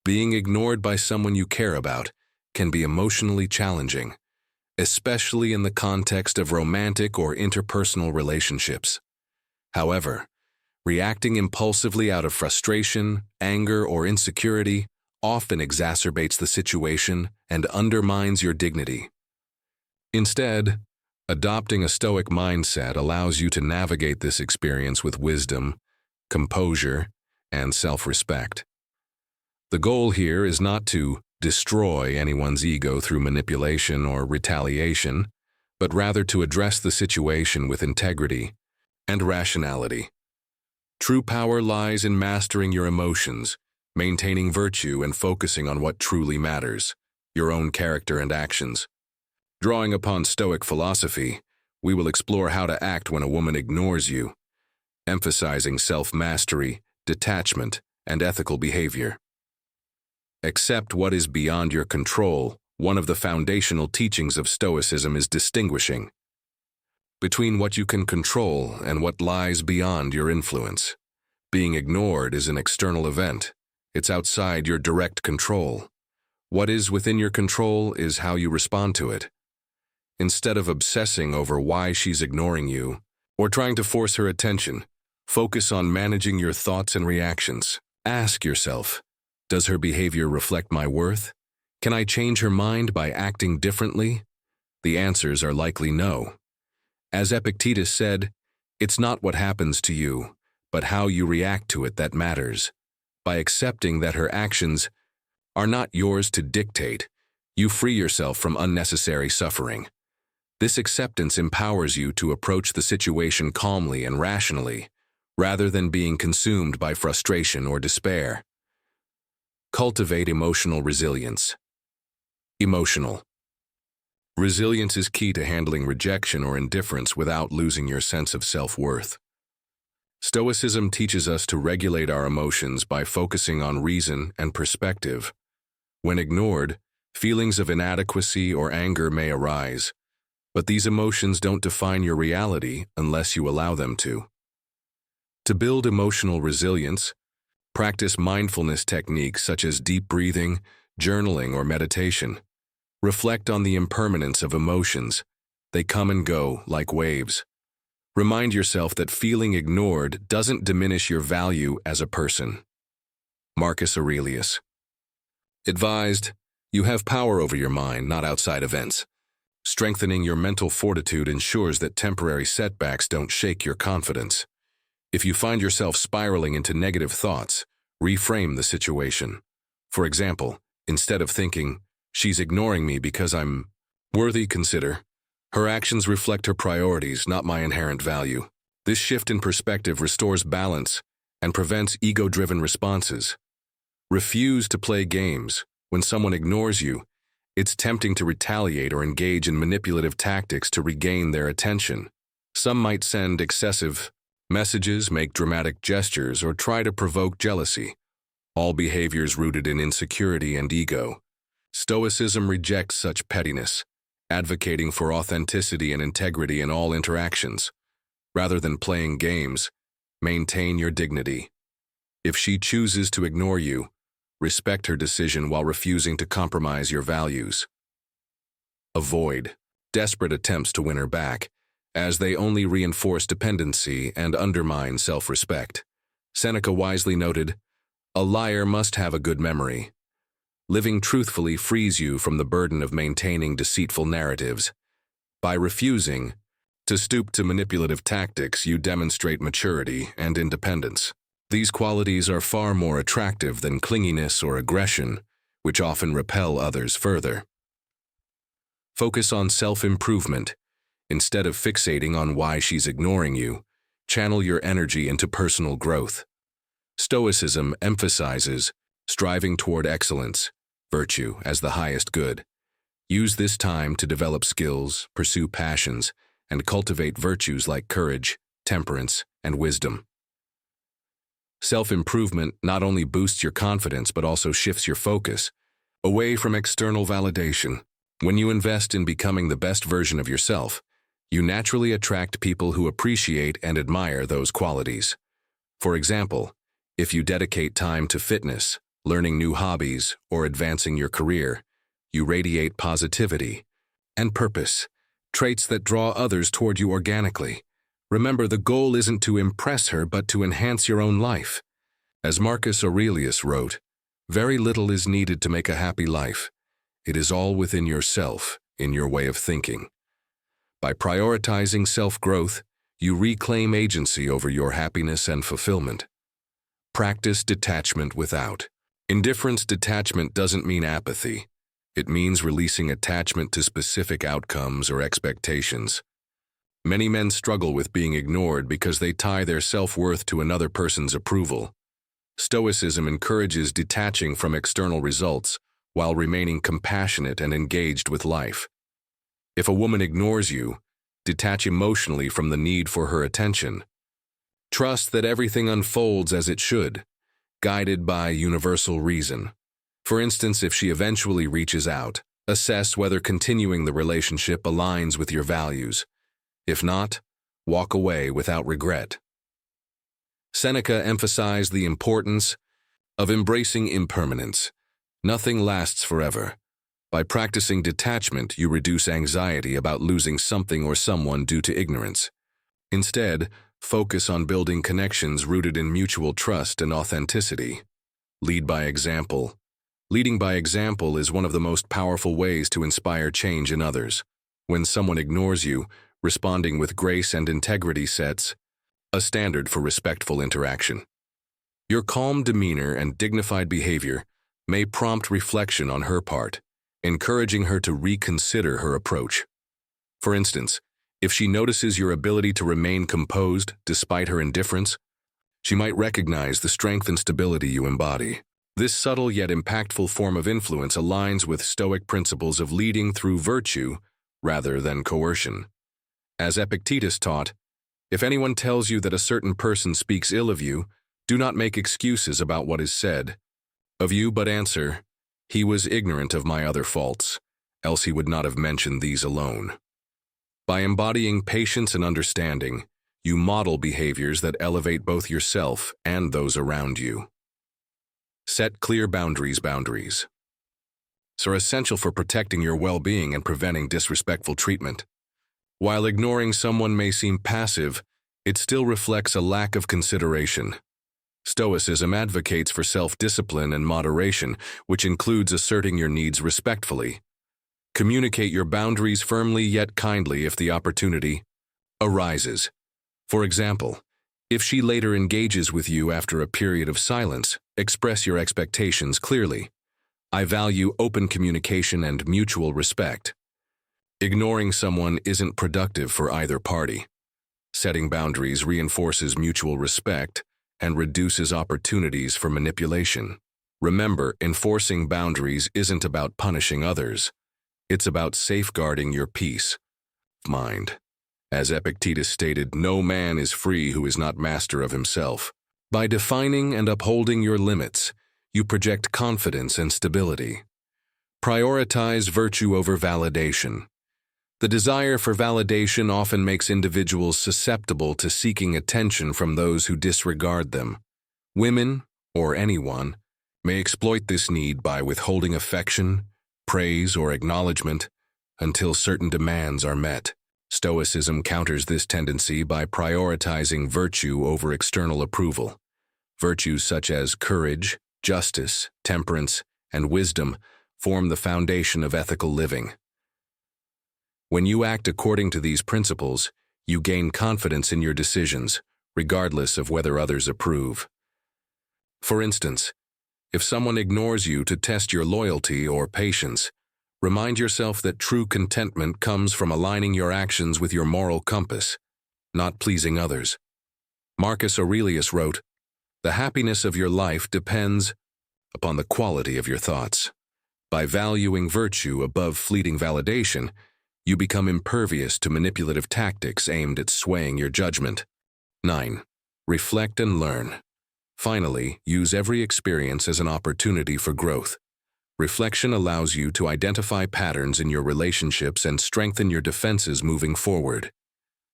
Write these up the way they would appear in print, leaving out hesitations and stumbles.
Being ignored by someone you care about can be emotionally challenging, especially in the context of romantic or interpersonal relationships. However, reacting impulsively out of frustration, anger, or insecurity often exacerbates the situation and undermines your dignity. Instead, adopting a Stoic mindset allows you to navigate this experience with wisdom, composure, and self-respect. The goal here is not to destroy anyone's ego through manipulation or retaliation, but rather to address the situation with integrity and rationality. True power lies in mastering your emotions, maintaining virtue, and focusing on what truly matters, your own character and actions. Drawing upon Stoic philosophy, we will explore how to act when a woman ignores you, emphasizing self-mastery, detachment, and ethical behavior. Accept what is beyond your control. One of the foundational teachings of Stoicism is distinguishing between what you can control and what lies beyond your influence. Being ignored is an external event. It's outside your direct control. What is within your control is how you respond to it. Instead of obsessing over why she's ignoring you or trying to force her attention, focus on managing your thoughts and reactions. Ask yourself, does her behavior reflect my worth? Can I change her mind by acting differently? The answers are likely no. As Epictetus said, it's not what happens to you, but how you react to it that matters. By accepting that her actions are not yours to dictate, you free yourself from unnecessary suffering. This acceptance empowers you to approach the situation calmly and rationally, rather than being consumed by frustration or despair. Cultivate emotional resilience. Emotional resilience is key to handling rejection or indifference without losing your sense of self-worth. Stoicism teaches us to regulate our emotions by focusing on reason and perspective. When ignored, feelings of inadequacy or anger may arise, but these emotions don't define your reality unless you allow them to. To build emotional resilience, practice mindfulness techniques such as deep breathing, journaling, or meditation. Reflect on the impermanence of emotions. They come and go like waves. Remind yourself that feeling ignored doesn't diminish your value as a person. Marcus Aurelius advised, "You have power over your mind, not outside events." Strengthening your mental fortitude ensures that temporary setbacks don't shake your confidence. If you find yourself spiraling into negative thoughts, reframe the situation. For example, instead of thinking, "She's ignoring me because I'm worthy," consider, "Her actions reflect her priorities, not my inherent value." This shift in perspective restores balance and prevents ego-driven responses. Refuse to play games. When someone ignores you, it's tempting to retaliate or engage in manipulative tactics to regain their attention. Some might send excessive messages, make dramatic gestures, or try to provoke jealousy, all behaviors rooted in insecurity and ego. Stoicism rejects such pettiness, advocating for authenticity and integrity in all interactions. Rather than playing games, maintain your dignity. If she chooses to ignore you, respect her decision while refusing to compromise your values. Avoid desperate attempts to win her back, as they only reinforce dependency and undermine self-respect. Seneca wisely noted, "A liar must have a good memory." Living truthfully frees you from the burden of maintaining deceitful narratives. By refusing to stoop to manipulative tactics, you demonstrate maturity and independence. These qualities are far more attractive than clinginess or aggression, which often repel others further. Focus on self-improvement. Instead of fixating on why she's ignoring you, channel your energy into personal growth. Stoicism emphasizes striving toward excellence, virtue, as the highest good. Use this time to develop skills, pursue passions, and cultivate virtues like courage, temperance, and wisdom. Self-improvement not only boosts your confidence but also shifts your focus away from external validation. When you invest in becoming the best version of yourself, you naturally attract people who appreciate and admire those qualities. For example, if you dedicate time to fitness, learning new hobbies, or advancing your career, you radiate positivity and purpose, traits that draw others toward you organically. Remember, the goal isn't to impress her, but to enhance your own life. As Marcus Aurelius wrote, "Very little is needed to make a happy life. It is all within yourself, in your way of thinking." By prioritizing self-growth, you reclaim agency over your happiness and fulfillment. Practice detachment without. Indifference detachment doesn't mean apathy. It means releasing attachment to specific outcomes or expectations. Many men struggle with being ignored because they tie their self-worth to another person's approval. Stoicism encourages detaching from external results while remaining compassionate and engaged with life. If a woman ignores you, detach emotionally from the need for her attention. Trust that everything unfolds as it should, guided by universal reason. For instance, if she eventually reaches out, assess whether continuing the relationship aligns with your values. If not, walk away without regret. Seneca emphasized the importance of embracing impermanence. Nothing lasts forever. By practicing detachment, you reduce anxiety about losing something or someone due to ignorance. Instead, focus on building connections rooted in mutual trust and authenticity. Lead by example. Leading by example is one of the most powerful ways to inspire change in others. When someone ignores you, responding with grace and integrity sets a standard for respectful interaction. Your calm demeanor and dignified behavior may prompt reflection on her part, encouraging her to reconsider her approach. For instance, if she notices your ability to remain composed despite her indifference, she might recognize the strength and stability you embody. This subtle yet impactful form of influence aligns with Stoic principles of leading through virtue rather than coercion. As Epictetus taught, if anyone tells you that a certain person speaks ill of you, do not make excuses about what is said of you, but answer, "He was ignorant of my other faults, else he would not have mentioned these alone." By embodying patience and understanding, you model behaviors that elevate both yourself and those around you. Set clear boundaries. Boundaries are essential for protecting your well-being and preventing disrespectful treatment. While ignoring someone may seem passive, it still reflects a lack of consideration. Stoicism advocates for self-discipline and moderation, which includes asserting your needs respectfully. Communicate your boundaries firmly yet kindly if the opportunity arises. For example, if she later engages with you after a period of silence, express your expectations clearly. I value open communication and mutual respect. Ignoring someone isn't productive for either party. Setting boundaries reinforces mutual respect and reduces opportunities for manipulation. Remember, enforcing boundaries isn't about punishing others. It's about safeguarding your peace of mind. As Epictetus stated, no man is free who is not master of himself. By defining and upholding your limits, you project confidence and stability. Prioritize virtue over validation. The desire for validation often makes individuals susceptible to seeking attention from those who disregard them. Women, or anyone, may exploit this need by withholding affection, praise, or acknowledgement until certain demands are met. Stoicism counters this tendency by prioritizing virtue over external approval. Virtues such as courage, justice, temperance, and wisdom form the foundation of ethical living. When you act according to these principles, you gain confidence in your decisions, regardless of whether others approve. For instance, if someone ignores you to test your loyalty or patience, remind yourself that true contentment comes from aligning your actions with your moral compass, not pleasing others. Marcus Aurelius wrote, "The happiness of your life depends upon the quality of your thoughts." By valuing virtue above fleeting validation, you become impervious to manipulative tactics aimed at swaying your judgment. 9. Reflect and learn. Finally, use every experience as an opportunity for growth. Reflection allows you to identify patterns in your relationships and strengthen your defenses moving forward.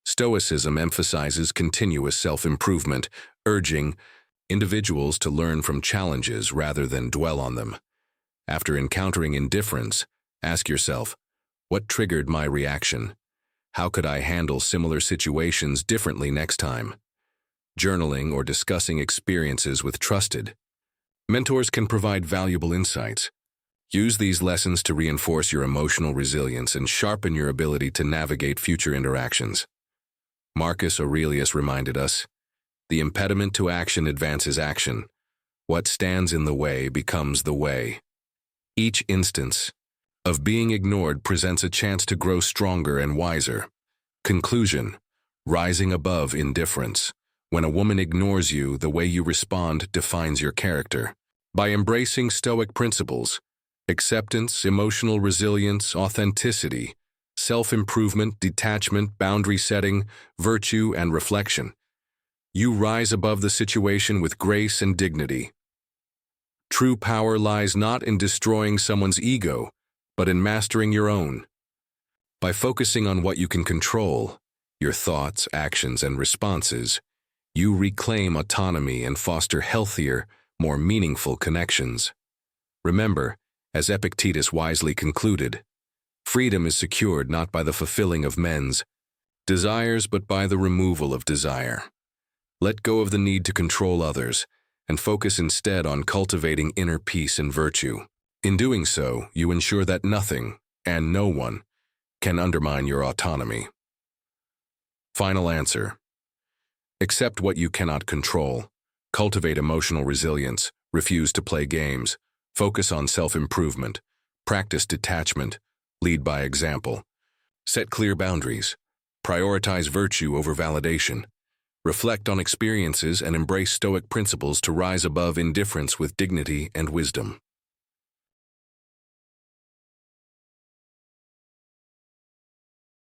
Stoicism emphasizes continuous self-improvement, urging, individuals to learn from challenges rather than dwell on them. After encountering indifference, ask yourself, what triggered my reaction? How could I handle similar situations differently next time? Journaling or discussing experiences with trusted mentors can provide valuable insights. Use these lessons to reinforce your emotional resilience and sharpen your ability to navigate future interactions. Marcus Aurelius reminded us, the impediment to action advances action. What stands in the way becomes the way. Each instance of being ignored presents a chance to grow stronger and wiser. Conclusion: rising above indifference. When a woman ignores you, the way you respond defines your character. By embracing Stoic principles, acceptance, emotional resilience, authenticity, self-improvement, detachment, boundary setting, virtue, and reflection, you rise above the situation with grace and dignity. True power lies not in destroying someone's ego, but in mastering your own. By focusing on what you can control, your thoughts, actions, and responses, you reclaim autonomy and foster healthier, more meaningful connections. Remember, as Epictetus wisely concluded, freedom is secured not by the fulfilling of men's desires but by the removal of desire. Let go of the need to control others and focus instead on cultivating inner peace and virtue. In doing so, you ensure that nothing, and no one, can undermine your autonomy. Final answer: accept what you cannot control, cultivate emotional resilience, refuse to play games, focus on self-improvement, practice detachment, lead by example, set clear boundaries, prioritize virtue over validation, reflect on experiences and embrace Stoic principles to rise above indifference with dignity and wisdom.